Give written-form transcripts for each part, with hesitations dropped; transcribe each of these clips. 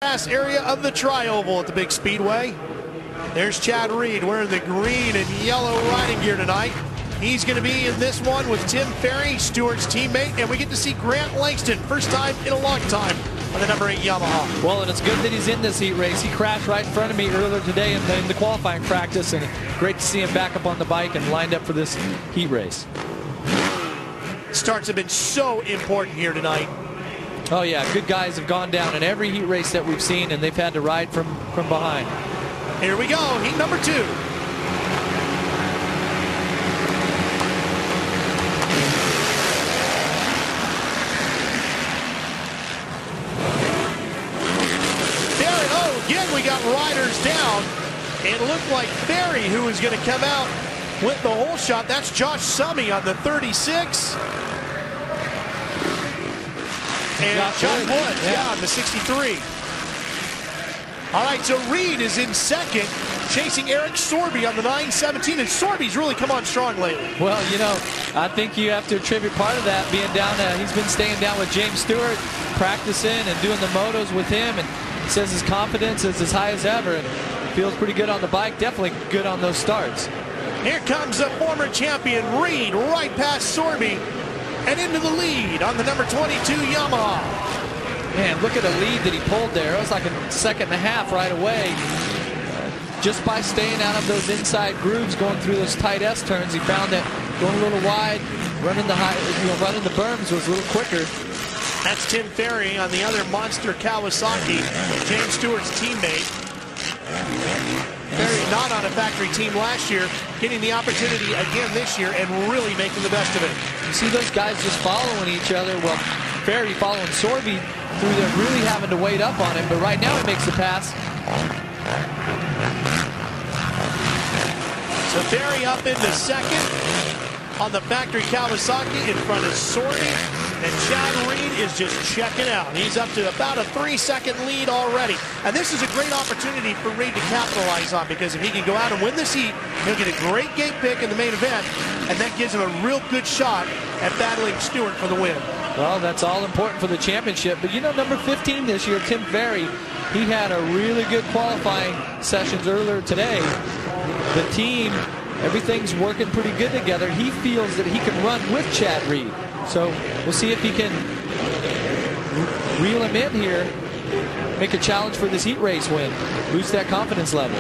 Area of the tri-oval at the big speedway. There's Chad Reed wearing the green and yellow riding gear tonight. He's going to be in this one with Tim Ferry, Stewart's teammate, and we get to see Grant Langston, first time in a long time on the number 8 Yamaha. Well, and it's good that he's in this heat race. He crashed right in front of me earlier today in the qualifying practice, and great to see him back up on the bike and lined up for this heat race. Starts have been so important here tonight. Oh yeah, good guys have gone down in every heat race that we've seen, and they've had to ride from behind. Here we go, heat number 2. Again, we got riders down. It looked like Ferry, who was going to come out with the whole shot. That's Josh Summey on the 36. And John Wood, on the 63. All right, so Reed is in second, chasing Eric Sorby on the 917, and Sorby's really come on strong lately. Well, you know, I think you have to attribute part of that being down. He's been staying down with James Stewart, practicing and doing the motos with him, and says his confidence is as high as ever, and feels pretty good on the bike, definitely good on those starts. Here comes the former champion Reed, right past Sorby, and into the lead on the number 22 Yamaha. Man, look at the lead that he pulled there. It was like a second and a half right away. Just by staying out of those inside grooves, going through those tight S turns, he found that going a little wide, running the running the berms was a little quicker. That's Tim Ferry on the other monster Kawasaki, James Stewart's teammate. Ferry not on a factory team last year, getting the opportunity again this year and really making the best of it. You see those guys just following each other. Well, Ferry following Sorby through there, really having to wait up on him, but right now he makes the pass. So Ferry up into second on the factory Kawasaki in front of Sorby. And Chad Reed is just checking out. He's up to about a 3-second lead already. And this is a great opportunity for Reed to capitalize on, because if he can go out and win this heat, he'll get a great gate pick in the main event, and that gives him a real good shot at battling Stewart for the win. Well, that's all important for the championship. But you know, number 15 this year, Tim Ferry, he had a really good qualifying sessions earlier today. The team, everything's working pretty good together. He feels that he can run with Chad Reed. So we'll see if he can reel him in here, make a challenge for this heat race win, boost that confidence level.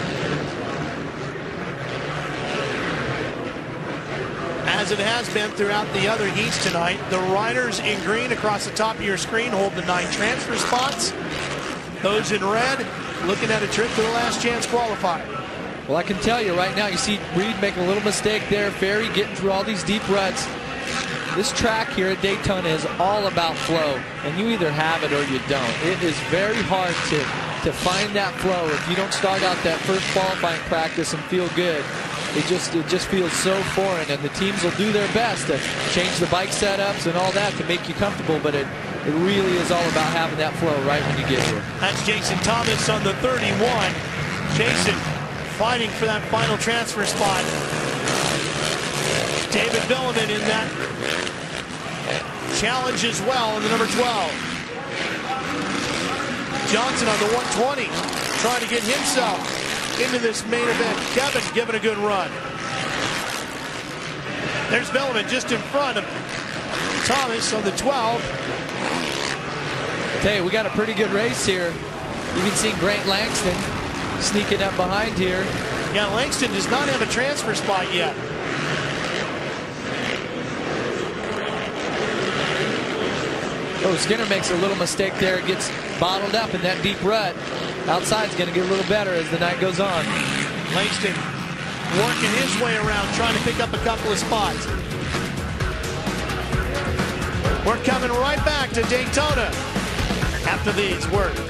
As it has been throughout the other heats tonight, the riders in green across the top of your screen hold the 9 transfer spots. Those in red looking at a trip to the last chance qualifier. Well, I can tell you right now, you see Reed making a little mistake there. Ferry getting through all these deep ruts. This track here at Daytona is all about flow, and you either have it or you don't. It is very hard to find that flow if you don't start out that first qualifying practice and feel good. It just feels so foreign, and the teams will do their best to change the bike setups and all that to make you comfortable, but it really is all about having that flow right when you get here. That's Jason Thomas on the 31. Jason fighting for that final transfer spot. David Billiman in that challenge as well in the number 12. Johnson on the 120, trying to get himself into this main event. Kevin giving a good run. There's Billiman just in front of Thomas on the 12. Hey, we got a pretty good race here. You can see Grant Langston sneaking up behind here. Yeah, Langston does not have a transfer spot yet. Oh, Skinner makes a little mistake there. Gets bottled up in that deep rut. Outside's going to get a little better as the night goes on. Langston working his way around, trying to pick up a couple of spots. We're coming right back to Daytona after these words.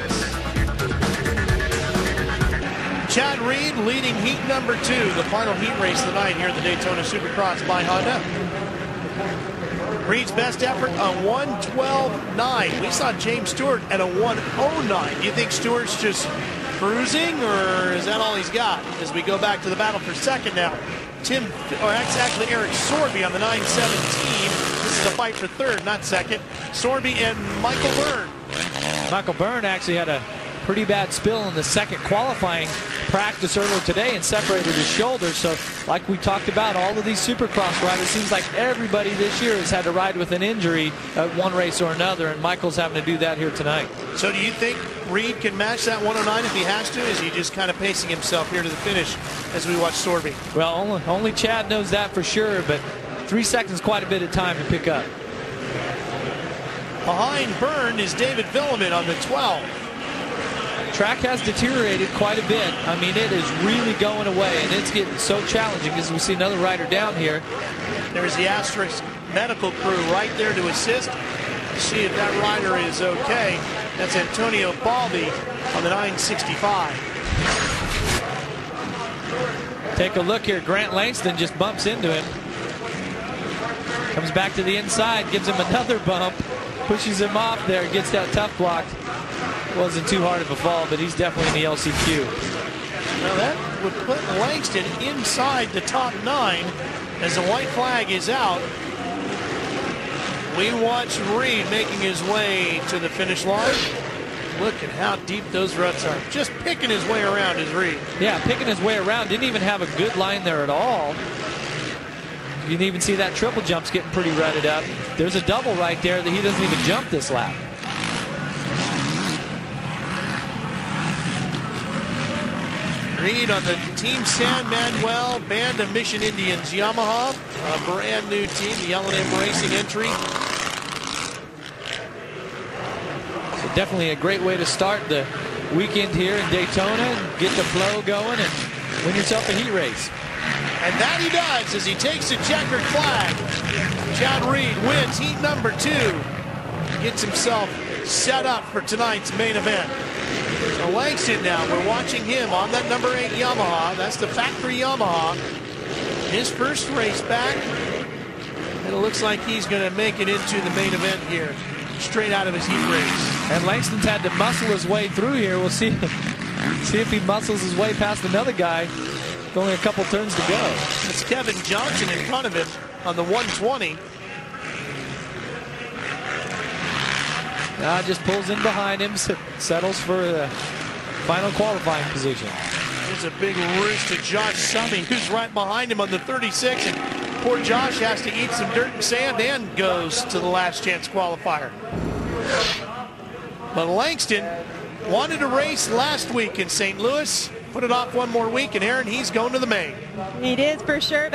Chad Reed leading heat number 2, the final heat race of the night here at the Daytona Supercross by Honda. Reed's best effort, a 1:12.9. We saw James Stewart at a 1:09. Do you think Stewart's just cruising, or is that all he's got? As we go back to the battle for second now. Actually Eric Sorby on the 917. This is a fight for third, not second. Sorby and Michael Byrne. Michael Byrne actually had a pretty bad spill in the second qualifying practice earlier today and separated his shoulder. So like we talked about, all of these Supercross riders, it seems like everybody this year has had to ride with an injury at one race or another, and Michael's having to do that here tonight. So do you think Reed can match that 109 if he has to? Is he just kind of pacing himself here to the finish as we watch Sorby? Well, only Chad knows that for sure, but 3 seconds is quite a bit of time to pick up. Behind Byrne is David Villeman on the 12. Track has deteriorated quite a bit. I mean, it is really going away, and it's getting so challenging as we see another rider down here. There's the Asterisk medical crew right there to assist, to see if that rider is okay. That's Antonio Balbi on the 965. Take a look here. Grant Langston just bumps into him. Comes back to the inside, gives him another bump, pushes him off there, gets that tough block. Wasn't too hard of a fall, but he's definitely in the LCQ. Now that would put Langston inside the top 9 as the white flag is out. We watch Reed making his way to the finish line. Look at how deep those ruts are. Just picking his way around is Reed. Yeah, picking his way around. Didn't even have a good line there at all. You can even see that triple jump's getting pretty rutted up. There's a double right there that he doesn't even jump this lap. Reed on the Team San Manuel Band of Mission Indians Yamaha, a brand new team, the L&M Racing entry. So definitely a great way to start the weekend here in Daytona and get the flow going and win yourself a heat race. And that he does as he takes a checkered flag. Chad Reed wins heat number 2. Gets himself set up for tonight's main event. So Langston now, we're watching him on that number 8 Yamaha. That's the factory Yamaha. His first race back. And it looks like he's going to make it into the main event here, straight out of his heat race. And Langston's had to muscle his way through here. We'll see if he muscles his way past another guy. With only a couple turns to go. It's Kevin Johnson in front of him on the 120. Now just pulls in behind him, settles for the final qualifying position. There's a big roost to Josh Summey, who's right behind him on the 36. And poor Josh has to eat some dirt and sand and goes to the last chance qualifier. But Langston wanted a race last week in St. Louis. Put it off one more week, and Aaron, he's going to the main. He did for sure.